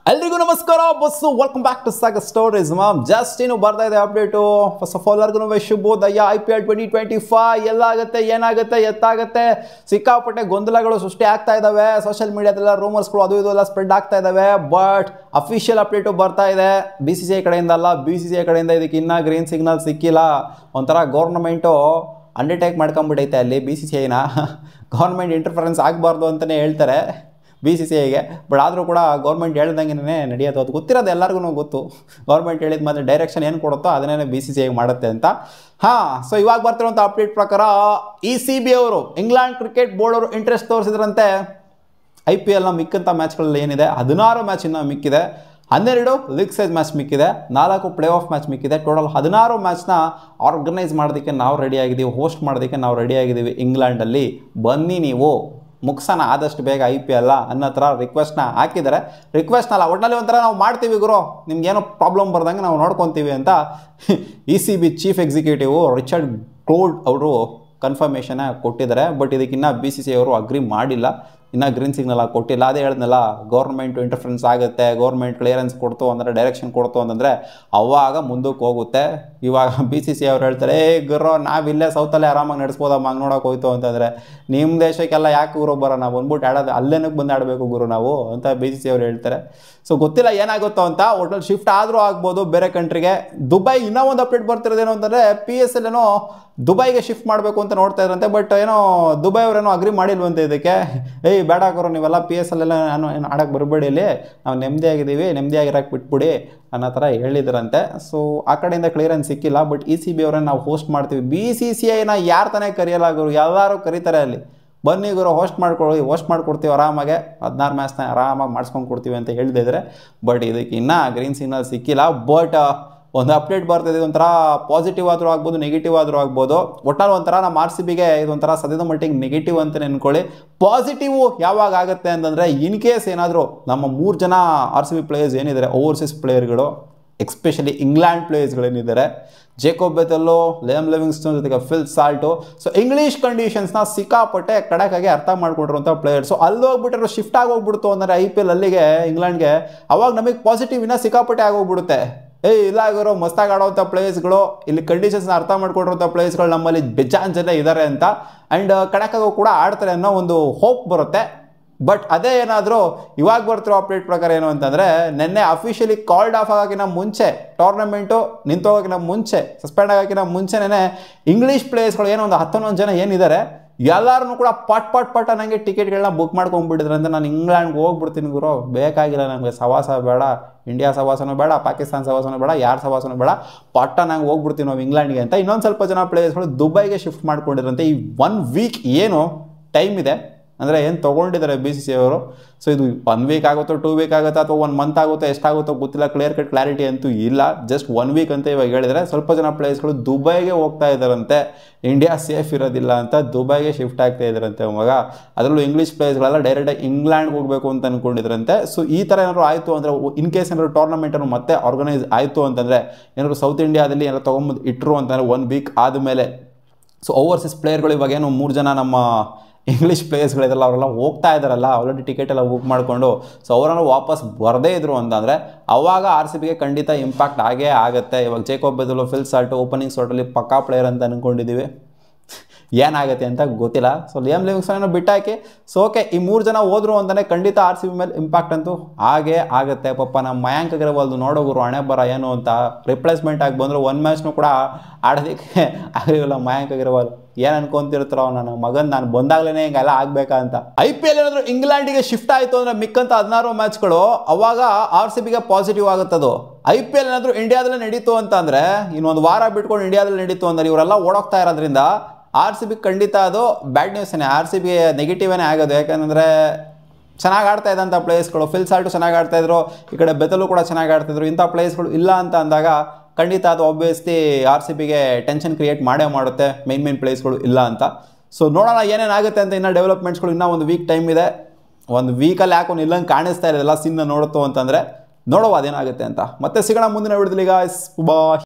ಎಲ್ರಿಗೂ ನಮಸ್ಕಾರ ಬಸ್ಸು welcome back to Saga stories ma'am just ಇನ್ನು ಬರ್ತಾ ಇದೆ ಅಪ್ಡೇಟು ಫಸ್ಟ್ ಆಫ್ ಆಲ್ ಎಲ್ಲರಿಗೂ ಶುಭೋದಯ IPL 2025 ಎಲ್ಲಾಗುತ್ತೆ ಏನಾಗುತ್ತೆ ಎತ್ತಾಗುತ್ತೆ ಸಿಕ್ಕಾಪಟ್ಟೆ ಗೊಂದಲಗಳು ಸೃಷ್ಟಿ ಆಗ್ತಾ ಇದ್ದಾವೆ ಸೋಷಿಯಲ್ ಮೀಡಿಯಾದೆಲ್ಲ ರೂಮರ್ಸ್ಗಳು ಅದು ಇದು ಎಲ್ಲ ಸ್ಪ್ರೆಡ್ ಆಗ್ತಾ ಇದ್ದಾವೆ ಬಟ್ ಅಫಿಷಿಯಲ್ ಅಪ್ಡೇಟು ಬರ್ತಾ ಇದೆ BCCI ಕಡೆಯಿಂದ ಅಲ್ಲ BCCI ಕಡೆಯಿಂದ ಇದಕ್ಕೆ ಇನ್ನೂ ಗ್ರೀನ್ ಸಿಗ್ನಲ್ ಸಿಕ್ಕಿಲ್ಲ ಒಂಥರ ಗೌರ್ಮೆಂಟು ಅಂಡರ್ಟೇಕ್ ಮಾಡ್ಕೊಂಬಿಟ್ಟೈತೆ ಅಲ್ಲಿ BCCIನ ಗೌರ್ಮೆಂಟ್ ಇಂಟರ್ಫರೆನ್ಸ್ ಆಗಬಾರ್ದು ಅಂತಲೇ ಹೇಳ್ತಾರೆ BCCIಗೆ ಬಟ್ ಆದರೂ ಕೂಡ ಗೌರ್ಮೆಂಟ್ ಹೇಳ್ದಂಗೆ ನಡೆಯೋದು ಅದು ಗೊತ್ತಿರೋದು ಎಲ್ಲರಿಗೂ ಗೊತ್ತು ಗೌರ್ಮೆಂಟ್ ಹೇಳಿದ ಮತ್ತೆ ಡೈರೆಕ್ಷನ್ ಏನು ಕೊಡುತ್ತೋ ಅದನ್ನೇ BCCI ಮಾಡುತ್ತೆ ಅಂತ ಸೊ ಇವಾಗ ಬರ್ತಿರೋಂಥ ಅಪ್ಡೇಟ್ ಪ್ರಕಾರ ECB ಅವರು ಇಂಗ್ಲೆಂಡ್ ಕ್ರಿಕೆಟ್ ಬೋರ್ಡ್ ಅವರು ಇಂಟ್ರೆಸ್ಟ್ ತೋರಿಸಿದ್ರಂತೆ IPLನ ಮಿಕ್ಕಂಥ ಮ್ಯಾಚ್ಗಳಲ್ಲಿ ಏನಿದೆ 16 ಮ್ಯಾಚ್ ಇನ್ನೂ ಮಿಕ್ಕಿದೆ 12 ಲೀಗ್ ಸೈಜ್ ಮ್ಯಾಚ್ ಮಿಕ್ಕಿದೆ 4 ಪ್ಲೇ ಆಫ್ ಮ್ಯಾಚ್ ಮಿಕ್ಕಿದೆ ಟೋಟಲ್ 16 ಮ್ಯಾಚ್ನ ಆರ್ಗನೈಸ್ ಮಾಡೋದಕ್ಕೆ ನಾವು ರೆಡಿಯಾಗಿದ್ದೀವಿ ಹೋಸ್ಟ್ ಮಾಡೋದಕ್ಕೆ ನಾವು ರೆಡಿಯಾಗಿದ್ದೀವಿ ಇಂಗ್ಲೆಂಡಲ್ಲಿ ಬನ್ನಿ ನೀವು ಮುಗಿಸೋಣ ಆದಷ್ಟು ಬೇಗ IPL ಅನ್ನೋ ಥರ ರಿಕ್ವೆಸ್ಟ್ನ ಹಾಕಿದ್ದಾರೆ ರಿಕ್ವೆಸ್ಟ್ನಲ್ಲ ಒಟ್ಟಿನಲ್ಲಿ ಒಂಥರ ನಾವು ಮಾಡ್ತೀವಿ ಗುರು ನಿಮ್ಗೇನೋ ಪ್ರಾಬ್ಲಮ್ ಬರ್ದಂಗೆ ನಾವು ನೋಡ್ಕೊತೀವಿ ಅಂತ ECB chief executive Richard cloud ಅವರು ಕನ್ಫರ್ಮೇಷನ್ ಕೊಟ್ಟಿದ್ದಾರೆ ಬಟ್ ಇದಕ್ಕಿನ್ನ BCCI ಅವರು ಅಗ್ರಿ ಮಾಡಿಲ್ಲ ಇನ್ನೂ ಗ್ರೀನ್ ಸಿಗ್ನಲ್ ಕೊಟ್ಟಿಲ್ಲ ಅದೇ ಹೇಳಿದ್ನಲ್ಲ ಗೌರ್ಮೆಂಟು ಇಂಟರ್ಫರೆನ್ಸ್ ಆಗುತ್ತೆ ಗೌರ್ಮೆಂಟ್ ಕ್ಲಿಯರೆನ್ಸ್ ಕೊಡ್ತು ಅಂದರೆ ಡೈರೆಕ್ಷನ್ ಕೊಡ್ತು ಅಂತಂದರೆ ಅವಾಗ ಮುಂದಕ್ಕೆ ಹೋಗುತ್ತೆ ಇವಾಗ BCCI ಅವ್ರು ಹೇಳ್ತಾರೆ ಗುರು ನಾವಿಲ್ಲೇ ಸೌತಲ್ಲೇ ಆರಾಮಾಗಿ ನಡೆಸ್ಬೋದಮ್ಮ ಹಂಗೆ ನೋಡೋಕೆ ಹೋಯ್ತು ಅಂತಂದರೆ ನಿಮ್ಮ ದೇಶಕ್ಕೆಲ್ಲ ಯಾಕೆ ಗುರು ಬರೋಣ ಬಂದ್ಬಿಟ್ಟು ಆಡೋದು ಅಲ್ಲೇನಕ್ಕೆ ಬಂದು ಆಡಬೇಕು ಗುರು ನಾವು ಅಂತ BCCI ಅವ್ರು ಹೇಳ್ತಾರೆ ಸೊ ಗೊತ್ತಿಲ್ಲ ಏನಾಗುತ್ತೋ ಅಂತ ಒಟ್ಟಲ್ಲಿ ಶಿಫ್ಟ್ ಆದರೂ ಆಗ್ಬೋದು ಬೇರೆ ಕಂಟ್ರಿಗೆ ದುಬೈ ಇನ್ನೂ ಒಂದು ಅಪ್ಡೇಟ್ ಬರ್ತಿರೋದೇನು ಅಂತಂದರೆ PSL ಏನೋ ದುಬೈಗೆ ಶಿಫ್ಟ್ ಮಾಡಬೇಕು ಅಂತ ನೋಡ್ತಾ ಇದ್ರಂತೆ ಬಟ್ ಏನೋ ದುಬೈ ಅವರೇನೋ ಅಗ್ರಿ ಮಾಡಿಲ್ವಂತೆ ಇದಕ್ಕೆ ಬೇಡ ಹಾಕೋರು ನೀವೆಲ್ಲ PSL ಎಲ್ಲ ಏನು ಆಡೋಕ್ಕೆ ಬರಬೇಡಿ ಇಲ್ಲಿ ನಾವು ನೆಮ್ಮದಿಯಾಗಿದ್ದೀವಿ ನೆಮ್ಮದಿಯಾಗಿರೋಕ್ಕೆ ಬಿಟ್ಬಿಡಿ ಅನ್ನೋ ಥರ ಹೇಳಿದ್ರಂತೆ ಸೊ ಆ ಕಡೆಯಿಂದ ಕ್ಲಿಯರೆನ್ಸ್ ಸಿಕ್ಕಿಲ್ಲ ಬಟ್ ECB ಅವರನ್ನು ನಾವು ಹೋಸ್ಟ್ ಮಾಡ್ತೀವಿ BCCIನ ಯಾರು ತಾನೇ ಕರೆಯಲಾಗರು ಎಲ್ಲರೂ ಕರೀತಾರೆ ಅಲ್ಲಿ ಬನ್ನಿ ಗುರು ಹೋಸ್ಟ್ ಮಾಡ್ಕೊಡ್ತೀವಿ ಆರಾಮಾಗೆ 16 ಮ್ಯಾಚ್ನ ಆರಾಮಾಗಿ ಮಾಡಿಸ್ಕೊಂಡು ಕೊಡ್ತೀವಿ ಅಂತ ಹೇಳಿದ್ರೆ ಬಟ್ ಇದಕ್ಕೆ ಇನ್ನೂ ಗ್ರೀನ್ ಸಿಗ್ನಲ್ ಸಿಕ್ಕಿಲ್ಲ ಬಟ್ ಒಂದು ಅಪ್ಡೇಟ್ ಬರ್ತಿದೆ ಒಂಥರ ಪಾಸಿಟಿವ್ ಆದರೂ ಆಗ್ಬೋದು ನೆಗೆಟಿವ್ ಆದರೂ ಆಗ್ಬೋದು ಒಟ್ನಲ್ಲಿ ಒಂಥರ ನಮ್ಮ RCBಗೆ ಇದೊಂಥರ ಸದ್ಯದ ಮಟ್ಟಿಗೆ ನೆಗೆಟಿವ್ ಅಂತ ನೆನ್ಕೊಳ್ಳಿ ಪಾಸಿಟಿವ್ ಯಾವಾಗ ಆಗುತ್ತೆ ಅಂತಂದರೆ ಇನ್ ಕೇಸ್ ಏನಾದರೂ ನಮ್ಮ 3 ಜನ RCB ಪ್ಲೇಯರ್ಸ್ ಏನಿದ್ದಾರೆ ಓವರ್ಸೀಸ್ ಪ್ಲೇಯರ್ಗಳು ಎಕ್ಸ್ಪೆಷಲಿ ಇಂಗ್ಲೆಂಡ್ ಪ್ಲೇಯರ್ಸ್ಗಳೇನಿದ್ದಾರೆ ಜೇಕೋಬ್ ಬೆಥೆಲ್ಲೋ ಲಿಯಾಮ್ ಲಿವಿಂಗ್ಸ್ಟನ್ ಜೊತೆಗೆ ಫಿಲ್ ಸಾಲ್ಟು ಸೊ ಇಂಗ್ಲೀಷ್ ಕಂಡೀಷನ್ಸ್ನ ಸಿಕ್ಕಾಪಟ್ಟೆ ಕಡಕಾಗಿ ಅರ್ಥ ಮಾಡ್ಕೊಂಡಿರುವಂಥ ಪ್ಲೇಯರ್ಸು ಅಲ್ಲಿ ಹೋಗ್ಬಿಟ್ಟಿರೋ ಶಿಫ್ಟ್ ಆಗೋಗ್ಬಿಡ್ತು ಅಂದರೆ IPL ಅಲ್ಲಿಗೆ ಇಂಗ್ಲೆಂಡ್ಗೆ ಅವಾಗ ನಮಗೆ ಪಾಸಿಟಿವ್ ಇನ್ನೂ ಸಿಕ್ಕಾಪಟ್ಟೆ ಆಗೋಗ್ಬಿಡುತ್ತೆ ಇಲ್ಲ ಆಗಿರೋ ಮಸ್ತಾಗಿ ಆಡೋವಂಥ ಪ್ಲೇಯರ್ಸ್ಗಳು ಇಲ್ಲಿ ಕಂಡೀಷನ್ಸ್ನ ಅರ್ಥ ಮಾಡ್ಕೊಂಡಿರೋಂಥ ಪ್ಲೇಯರ್ಸ್ಗಳು ನಮ್ಮಲ್ಲಿ ಬೇಜಾನ್ ಜನ ಇದ್ದಾರೆ ಅಂತ ಆ್ಯಂಡ್ ಕಡಕಾಗೂ ಕೂಡ ಆಡ್ತಾರೆ ಅನ್ನೋ ಒಂದು ಹೋಪ್ ಬರುತ್ತೆ ಬಟ್ ಅದೇ ಏನಾದರೂ ಇವಾಗ ಬರ್ತಿರೋ ಅಪ್ಡೇಟ್ ಪ್ರಕಾರ ಏನು ಅಂತಂದರೆ ನಿನ್ನೆ ಅಫಿಷಿಯಲಿ ಕಾಲ್ಡ್ ಆಫ್ ಆಗೋಕ್ಕಿಂತ ಮುಂಚೆ ಟೂರ್ನಮೆಂಟು ನಿಂತೋಗೋಕ್ಕಿಂತ ಮುಂಚೆ ಸಸ್ಪೆಂಡ್ ಆಗೋಕ್ಕಿಂತ ಮುಂಚೆನೇ ಇಂಗ್ಲೀಷ್ ಪ್ಲೇಯರ್ಸ್ಗಳು ಏನೋ ಒಂದು 11 ಜನ ಏನಿದ್ದಾರೆ ಎಲ್ಲರೂ ಕೂಡ ಪಟ್ ನನಗೆ ಟಿಕೆಟ್ಗಳನ್ನ ಬುಕ್ ಮಾಡ್ಕೊಂಡ್ಬಿಟ್ಟಿದ್ರಂತೆ ನಾನು ಇಂಗ್ಲೆಂಡ್ಗೆ ಹೋಗ್ಬಿಡ್ತೀನಿ ಗುರು ಬೇಕಾಗಿಲ್ಲ ನನಗೆ ಸವಾಸ ಬೇಡ ಇಂಡಿಯಾ ಸವಾಸನೂ ಬೇಡ ಪಾಕಿಸ್ತಾನ ಸವಾಸನೂ ಬೇಡ ಯಾರ ಸವಾಸನೂ ಬೇಡ ನಂಗೆ ಹೋಗ್ಬಿಡ್ತೀವಿ ನಾವು ಇಂಗ್ಲೆಂಡ್ಗೆ ಅಂತ ಇನ್ನೊಂದು ಸ್ವಲ್ಪ ಜನ ಪ್ಲೇಯರ್ಸ್ಗಳು ದುಬೈಗೆ ಶಿಫ್ಟ್ ಮಾಡ್ಕೊಂಡಿದ್ರಂತೆ ಈ 1 ವೀಕ್ ಏನು ಟೈಮ್ ಇದೆ ಅಂದರೆ ಏನು ತೊಗೊಂಡಿದ್ದಾರೆ BCCI ಅವರು ಸೊ ಇದು 1 ವೀಕ್ ಆಗುತ್ತೋ 2 ವೀಕ್ ಆಗುತ್ತೋ ಅಥವಾ 1 ಮಂತ್ ಆಗುತ್ತೋ ಎಷ್ಟಾಗುತ್ತೋ ಗೊತ್ತಿಲ್ಲ ಕ್ಲಾರಿಟಿ ಅಂತೂ ಇಲ್ಲ ಜಸ್ಟ್ 1 ವೀಕ್ ಅಂತ ಇವಾಗ ಹೇಳಿದರೆ ಸ್ವಲ್ಪ ಜನ ಪ್ಲೇಯರ್ಸ್ಗಳು ದುಬೈಗೆ ಹೋಗ್ತಾ ಇದ್ದಾರಂತೆ ಇಂಡಿಯಾ ಸೇಫ್ ಇರೋದಿಲ್ಲ ಅಂತ ದುಬೈಗೆ ಶಿಫ್ಟ್ ಆಗ್ತಾ ಇದ್ದಾರಂತೆ ಅವಾಗ ಅದರಲ್ಲೂ ಇಂಗ್ಲೀಷ್ ಪ್ಲೇಯರ್ಸ್ಗಳೆಲ್ಲ ಡೈರೆಕ್ಟಾಗಿ ಇಂಗ್ಲೆಂಡ್ಗೆ ಹೋಗಬೇಕು ಅಂತ ಅಂದ್ಕೊಂಡಿದ್ರಂತೆ ಸೊ ಈ ಥರ ಏನಾದ್ರು ಆಯಿತು ಅಂದರೆ ಇನ್ ಕೇಸ್ ಏನಾದ್ರು ಟೂರ್ನಮೆಂಟನ್ನು ಮತ್ತೆ ಆರ್ಗನೈಸ್ ಆಯಿತು ಅಂತಂದರೆ ಏನಾದ್ರು ಸೌತ್ ಇಂಡಿಯಾದಲ್ಲಿ ಏನಾದ್ರು ತೊಗೊಂಬಂದು ಇಟ್ಟರು ಅಂತಂದರೆ 1 ವೀಕ್ ಆದಮೇಲೆ ಸೊ ಓವರ್ಸೀಸ್ ಪ್ಲೇಯರ್ಗಳು ಇವಾಗೇನು 3 ಜನ ನಮ್ಮ ಇಂಗ್ಲೀಷ್ ಪ್ಲೇಯರ್ಸ್ಗಳಿದೆಲ್ಲ ಅವರೆಲ್ಲ ಹೋಗ್ತಾ ಇದ್ದಾರಲ್ಲ ಆಲ್ರೆಡಿ ಟಿಕೆಟ್ ಎಲ್ಲ ಬುಕ್ ಮಾಡಿಕೊಂಡು ಸೊ ಅವರನ್ನು ವಾಪಸ್ ಬರದೇ ಇದ್ರು ಅಂತಂದರೆ ಅವಾಗ RCBಗೆ ಖಂಡಿತ ಇಂಪ್ಯಾಕ್ಟ್ ಆಗೇ ಆಗುತ್ತೆ ಇವಾಗ ಜೇಕೋಬ್ ಬೆಥೆಲ್ಲೋ ಫಿಲ್ ಸಾಲ್ಟು ಓಪನಿಂಗ್ ಸ್ಲಾಟಲ್ಲಿ ಪಕ್ಕಾ ಪ್ಲೇಯರ್ ಅಂತ ಅಂದ್ಕೊಂಡಿದ್ದೀವಿ ಏನಾಗುತ್ತೆ ಅಂತ ಗೊತ್ತಿಲ್ಲ ಸೊ ಲಿಯಾಮ್ ಲಿವಿಂಗ್ಸ್ಟನ್ ಬಿಟ್ಟಾಕಿ ಸೊ ಓಕೆ ಈ 3 ಜನ ಹೋದ್ರು ಅಂತಲೇ ಖಂಡಿತ RCB ಮೇಲೆ ಇಂಪ್ಯಾಕ್ಟ್ ಅಂತೂ ಆಗೇ ಆಗುತ್ತೆ ಪಾಪ ನಮ್ಮ ಮಯಾಂಕ್ ಅಗರ್ವಾಲ್ದು ನೋಡೋಗುರು ಹಣೆ ಬರ ಏನು ಅಂತ ರಿಪ್ಲೇಸ್ಮೆಂಟ್ ಆಗಿ ಬಂದರು 1 ಮ್ಯಾಚ್ನೂ ಕೂಡ ಆಡೋದಕ್ಕೆ ಆಗಲಿಲ್ಲ ಮಯಾಂಕ್ ಅಗರ್ವಾಲ್ ಏನು ಅನ್ಕೊಂತಿರ್ತಾರೋ ನನ್ನ ಮಗನ್ ನಾನು ಬಂದಾಗಲೇ ಹಿಂಗೆಲ್ಲ ಆಗಬೇಕಾ ಅಂತ IPL ಏನಾದರೂ ಇಂಗ್ಲೆಂಡಿಗೆ ಶಿಫ್ಟ್ ಆಯಿತು ಅಂದರೆ ಮಿಕ್ಕಂಥ 16 ಮ್ಯಾಚ್ಗಳು ಅವಾಗ RCBಗೆ ಪಾಸಿಟಿವ್ ಆಗುತ್ತದು IPL ಏನಾದರೂ ಇಂಡಿಯಾದಲ್ಲೇ ನಡೀತು ಅಂತ ಅಂದರೆ ಇನ್ನೊಂದು ವಾರ ಬಿಟ್ಕೊಂಡು ಇಂಡಿಯಾದಲ್ಲಿ ನಡೀತು ಅಂದರೆ ಇವರೆಲ್ಲ ಓಡೋಗ್ತಾ ಇರೋದ್ರಿಂದ RCB ಖಂಡಿತ ಅದು ಬ್ಯಾಡ್ ನ್ಯೂಸೇ RCB ನೆಗೆಟಿವೇನೇ ಆಗೋದು ಯಾಕಂದರೆ ಚೆನ್ನಾಗಿ ಆಡ್ತಾ ಇದ್ದಂಥ ಪ್ಲೇಯರ್ಸ್ಗಳು ಫಿಲ್ ಸಾಲ್ಟು ಚೆನ್ನಾಗಿ ಆಡ್ತಾಯಿದ್ರು ಈ ಕಡೆ ಬೆಥೆಲ್ಲೂ ಕೂಡ ಚೆನ್ನಾಗಿ ಆಡ್ತಿದ್ರು ಇಂಥ ಪ್ಲೇಯರ್ಸ್ಗಳು ಇಲ್ಲ ಅಂತ ಅಂದಾಗ ಖಂಡಿತ ಅದು ಆಬ್ವಿಯಸ್ಲಿ RCBಗೆ ಟೆನ್ಷನ್ ಕ್ರಿಯೇಟ್ ಮಾಡುತ್ತೆ ಮೇನ್ ಪ್ಲೇಯರ್ಸ್ಗಳು ಇಲ್ಲ ಅಂತ ಸೊ ನೋಡೋಣ ಏನೇನಾಗುತ್ತೆ ಅಂತ ಇನ್ನೂ ಡೆವಲಪ್ಮೆಂಟ್ಸ್ಗಳು ಇನ್ನೂ 1 ವೀಕ್ ಟೈಮ್ ಇದೆ 1 ವೀಕಲ್ಲಿ ಯಾಕೆ ಇಲ್ಲಂಗೆ ಕಾಣಿಸ್ತಾ ಇರೋದೆಲ್ಲ ಸಿನ್ನ ನೋಡುತ್ತೋ ಅಂತಂದರೆ ನೋಡುವ ಅದೇನಾಗುತ್ತೆ ಅಂತ ಮತ್ತೆ ಸಿಗೋಣ ಮುಂದಿನ ವಿಡಿಯೋದಲ್ಲಿ ಗಾಯ್ಸ್ ಬಾಯ್